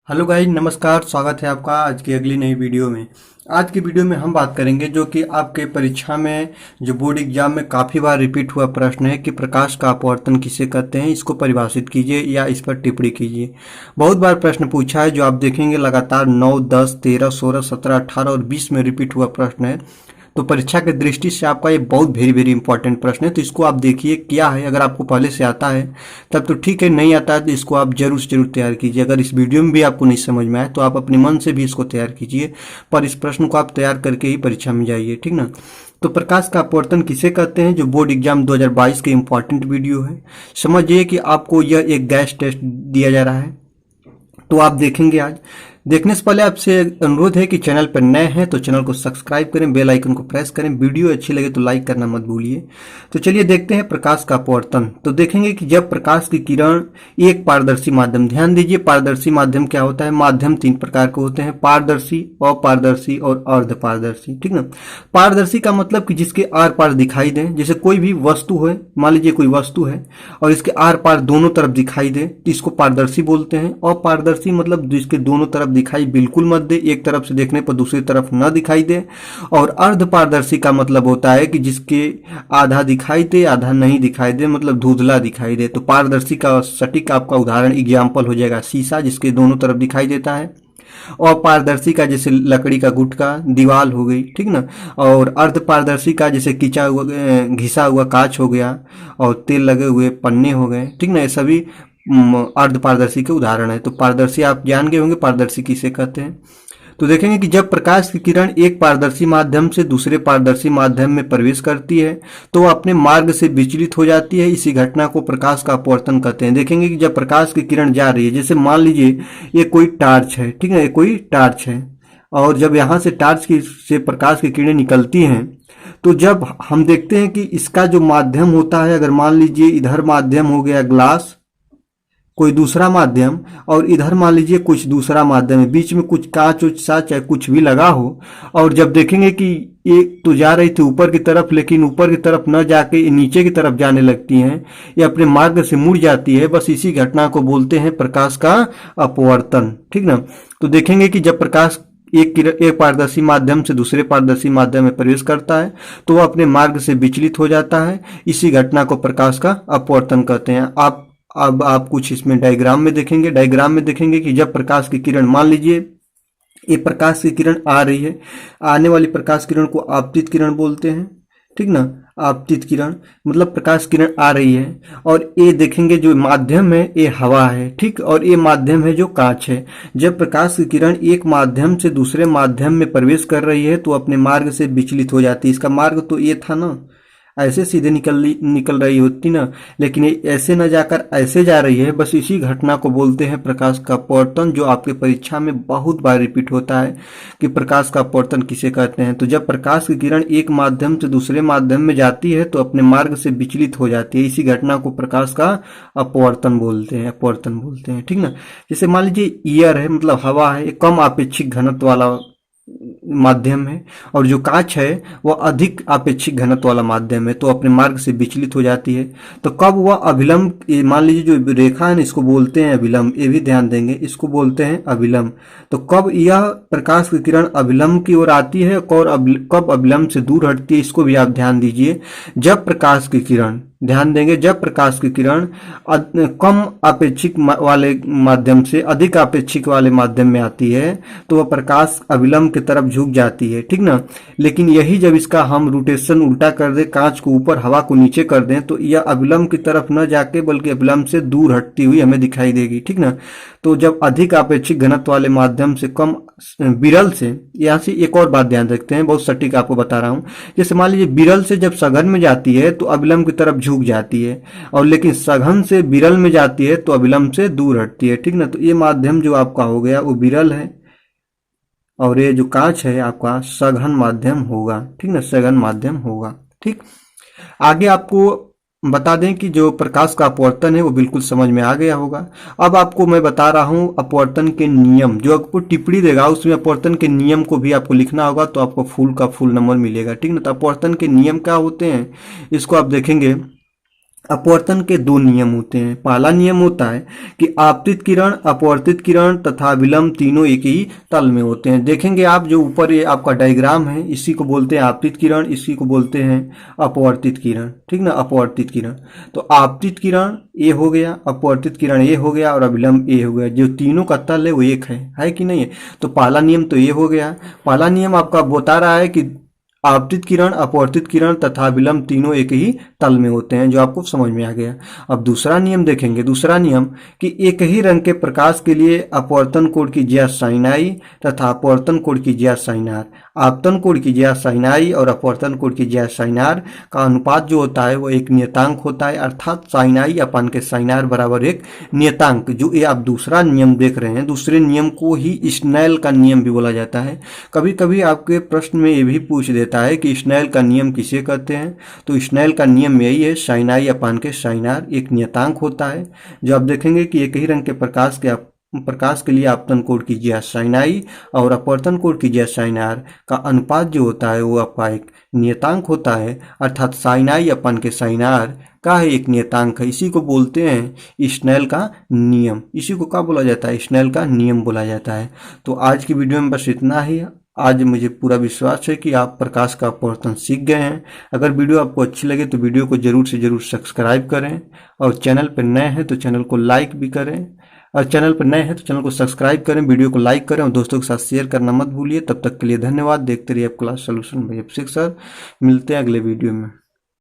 Hello guys, नमस्कार। स्वागत है आपका आज की अगली नई वीडियो में। आज की वीडियो में हम बात करेंगे जो कि आपके परीक्षा में जो बोर्ड एग्जाम में काफ़ी बार रिपीट हुआ प्रश्न है कि प्रकाश का अपवर्तन किसे कहते हैं, इसको परिभाषित कीजिए या इस पर टिप्पणी कीजिए। बहुत बार प्रश्न पूछा है, जो आप देखेंगे लगातार 9, 10, 13, 16, 17, 18 और 20 में रिपीट हुआ प्रश्न है। तो परीक्षा की दृष्टि से आपका ये बहुत वेरी इंपॉर्टेंट प्रश्न है, तो इसको आप देखिए क्या है। अगर आपको पहले से आता है तब तो ठीक है, नहीं आता है तो इसको आप जरूर से जरूर तैयार कीजिए। अगर इस वीडियो में भी आपको नहीं समझ में आए तो आप अपने मन से भी इसको तैयार कीजिए, पर इस प्रश्न को आप तैयार करके ही परीक्षा में जाइए, ठीक ना। तो प्रकाश का अपवर्तन किसे कहते हैं, जो बोर्ड एग्जाम 2022 के इंपॉर्टेंट वीडियो है। समझिए कि आपको यह एक गैस टेस्ट दिया जा रहा है, तो आप देखेंगे। आज देखने से पहले आपसे अनुरोध है कि चैनल पर नए हैं तो चैनल को सब्सक्राइब करें, बेल आइकन को प्रेस करें, वीडियो अच्छी लगे तो लाइक करना मत भूलिए। तो चलिए देखते हैं प्रकाश का अपवर्तन। तो देखेंगे कि जब प्रकाश की किरण एक पारदर्शी माध्यम, ध्यान दीजिए पारदर्शी माध्यम क्या होता है। माध्यम तीन प्रकार के होते हैं, पारदर्शी, अपारदर्शी और अर्धपारदर्शी, ठीक ना। पारदर्शी का मतलब कि जिसके आर पार दिखाई दे, जैसे कोई भी वस्तु है, मान लीजिए कोई वस्तु है और इसके आर पार दोनों तरफ दिखाई दे तो इसको पारदर्शी बोलते हैं। अपारदर्शी मतलब जिसके दोनों तरफ दिखाई बिल्कुल मत दे, एक तरफ से देखने पर दूसरी तरफ न दिखाई दे। और अर्धपारदर्शी का मतलब होता है कि जिसके आधा दिखाई दे आधा नहीं दिखाई दे, मतलब धुंधला दिखाई दे। तो पारदर्शी का सटीक आपका उदाहरण एग्जाम्पल हो जाएगा शीशा, जिसके दोनों तरफ दिखाई देता है। और पारदर्शी का जैसे लकड़ी का गुटका, दीवाल हो गई, ठीक ना। और अर्धपारदर्शी का जैसे खिंचा हुआ घिसा हुआ कांच हो गया और तेल लगे हुए पन्ने हो गए, ठीक ना। ये सभी अर्धपारदर्शी के उदाहरण है। तो पारदर्शी आप जान गए होंगे पारदर्शी किसे कहते हैं। तो देखेंगे कि जब प्रकाश की किरण एक पारदर्शी माध्यम से दूसरे पारदर्शी माध्यम में प्रवेश करती है तो वह अपने मार्ग से विचलित हो जाती है। इसी घटना को प्रकाश का अपवर्तन कहते हैं। देखेंगे कि जब प्रकाश की किरण जा रही है, जैसे मान लीजिए ये कोई टार्च है, ठीक है, ये कोई टार्च है और जब यहाँ से टार्च की से प्रकाश की किरणें निकलती हैं तो जब हम देखते हैं कि इसका जो माध्यम होता है, अगर मान लीजिए इधर माध्यम हो गया ग्लास, कोई दूसरा माध्यम, और इधर मान लीजिए कुछ दूसरा माध्यम है, बीच में कुछ कांच उच सा चाहे कुछ भी लगा हो, और जब देखेंगे कि ये तो जा रही थी ऊपर की तरफ, लेकिन ऊपर की तरफ न जाके ये नीचे की तरफ जाने लगती हैं, ये अपने मार्ग से मुड़ जाती है। बस इसी घटना को बोलते हैं प्रकाश का अपवर्तन, ठीक ना। तो देखेंगे कि जब प्रकाश एक पारदर्शी माध्यम से दूसरे पारदर्शी माध्यम में प्रवेश करता है तो वह अपने मार्ग से विचलित हो जाता है। इसी घटना को प्रकाश का अपवर्तन कहते हैं। अब आप कुछ इसमें डायग्राम में देखेंगे। डायग्राम में देखेंगे कि जब प्रकाश की किरण, मान लीजिए ये प्रकाश की किरण आ रही है, आने वाली प्रकाश किरण को आपतित किरण बोलते हैं, ठीक ना। आपतित किरण मतलब प्रकाश किरण आ रही है और ये देखेंगे जो माध्यम है ये हवा है, ठीक, और ये माध्यम है जो कांच है। जब प्रकाश की किरण एक माध्यम से दूसरे माध्यम में प्रवेश कर रही है तो अपने मार्ग से विचलित हो जाती है। इसका मार्ग तो ये था ना, ऐसे सीधे निकल रही होती ना, लेकिन ये ऐसे न जाकर ऐसे जा रही है। बस इसी घटना को बोलते हैं प्रकाश का अपवर्तन, जो आपके परीक्षा में बहुत बार रिपीट होता है कि प्रकाश का अपवर्तन किसे कहते हैं। तो जब प्रकाश की किरण एक माध्यम से दूसरे माध्यम में जाती है तो अपने मार्ग से विचलित हो जाती है। इसी घटना को प्रकाश का अपवर्तन बोलते हैं, ठीक ना। जैसे मान लीजिए ईयर है, मतलब हवा है, कम आपेक्षिक घनत्व वाला माध्यम है, और जो कांच है वह अधिक आपेक्षिक घनत्व वाला माध्यम है, तो अपने मार्ग से विचलित हो जाती है। तो कब वह अभिलंब, मान लीजिए जो रेखा है ना, इसको बोलते हैं अभिलंब, ये भी ध्यान देंगे, इसको बोलते हैं अभिलंब। तो कब यह प्रकाश की किरण अभिलंब की ओर आती है और कब अभिलंब से दूर हटती है, इसको भी आप ध्यान दीजिए। जब प्रकाश की किरण, ध्यान देंगे, जब प्रकाश की किरण कम आपेक्षिक वाले माध्यम से अधिक आपेक्षिक वाले माध्यम में आती है तो वह प्रकाश अभिलंब की तरफ झुक जाती है, ठीक ना। लेकिन यही जब इसका हम रोटेशन उल्टा कर दें, कांच को ऊपर हवा को नीचे कर दें, तो यह अभिलंब की तरफ न जाके बल्कि अभिलंब से दूर हटती हुई हमें दिखाई देगी, ठीक ना। तो जब अधिक आपेक्षिक घनत्व वाले माध्यम से कम विरल से, यहाँ से एक और बात ध्यान रखते हैं, बहुत सटीक आपको बता रहा हूँ। जैसे मान लीजिए विरल से जब सघन में जाती है तो अभिलंब की तरफ झुक जाती है, और लेकिन सघन से विरल में जाती है तो अभिलंब से दूर हटती है, ठीक ना। तो ये माध्यम जो आपका हो गया वो विरल है और ये जो कांच है आपका सघन माध्यम होगा, ठीक ना, सघन माध्यम होगा, ठीक। आगे आपको बता दें कि जो प्रकाश का अपवर्तन है वो बिल्कुल समझ में आ गया होगा। अब आपको मैं बता रहा हूं अपवर्तन के नियम, जो आपको टिप्पणी देगा उसमें अपवर्तन के नियम को भी आपको लिखना होगा, तो आपको फुल का फुल नंबर मिलेगा, ठीक ना। तो अपवर्तन के नियम क्या होते हैं इसको आप देखेंगे अपवर्तन के दो नियम होते हैं। पहला नियम होता है कि आपतित किरण, अपवर्तित किरण तथा विलंब तीनों एक ही तल में होते हैं। देखेंगे आप जो ऊपर ये आपका डायग्राम है, इसी को बोलते हैं आपतित किरण, इसी को बोलते हैं अपवर्तित किरण, ठीक ना, अपवर्तित किरण। तो आपतित किरण ए हो गया, अपवर्तित किरण ए हो गया और अविलंब ए हो गया। जो तीनों का तल है वो एक है कि नहीं है। तो पहला नियम तो ये हो गया। पहला नियम आपका बता रहा है कि आपतित किरण, अपवर्तित किरण तथा विलंब तीनों एक ही तल में होते हैं, जो आपको समझ में आ गया। अब दूसरा नियम देखेंगे। दूसरा नियम कि एक ही रंग के प्रकाश के लिए अपवर्तन कोण की ज्या साइन आई तथा अपवर्तन कोण की ज्या साइन आर, आपतन कोण की ज्या साइन आई और अपवर्तन कोण की ज्या साइन आर का अनुपात जो होता है वो एक नियतांक होता है, अर्थात साइन आई अपन के साइन आर बराबर एक नियतांक। जो ये आप दूसरा नियम देख रहे हैं, दूसरे नियम को ही स्नेल का नियम भी बोला जाता है। कभी कभी आपके प्रश्न में ये भी पूछ देता है कि स्नेल का नियम किसे कहते हैं। तो स्नेल का नियम यही है, साइन आई अपान के साइन आर एक नियतांक होता है। जो आप देखेंगे कि एक ही रंग के प्रकाश के लिए आपतन कोण की ज्या साइन आई और अपवर्तन कोण की ज्या साइन आर का अनुपात जो होता है वो आपका एक नियतांक होता है, अर्थात साइन आई अपन के साइन आर का एक नियतांक है। इसी को बोलते हैं स्नेल का नियम। इसी को क्या बोला जाता है? स्नेल का नियम बोला जाता है। तो आज की वीडियो में बस इतना ही। आज मुझे पूरा विश्वास है कि आप प्रकाश का अपवर्तन सीख गए हैं। अगर वीडियो आपको अच्छी लगे तो वीडियो को जरूर से जरूर सब्सक्राइब करें और चैनल पर नए हैं तो चैनल को लाइक भी करें, और चैनल पर नए हैं तो चैनल को सब्सक्राइब करें, वीडियो को लाइक करें और दोस्तों के साथ शेयर करना मत भूलिए। तब तक के लिए धन्यवाद। देखते रहिए क्लास सॉल्यूशन बाय अभिषेक सर। मिलते हैं अगले वीडियो में।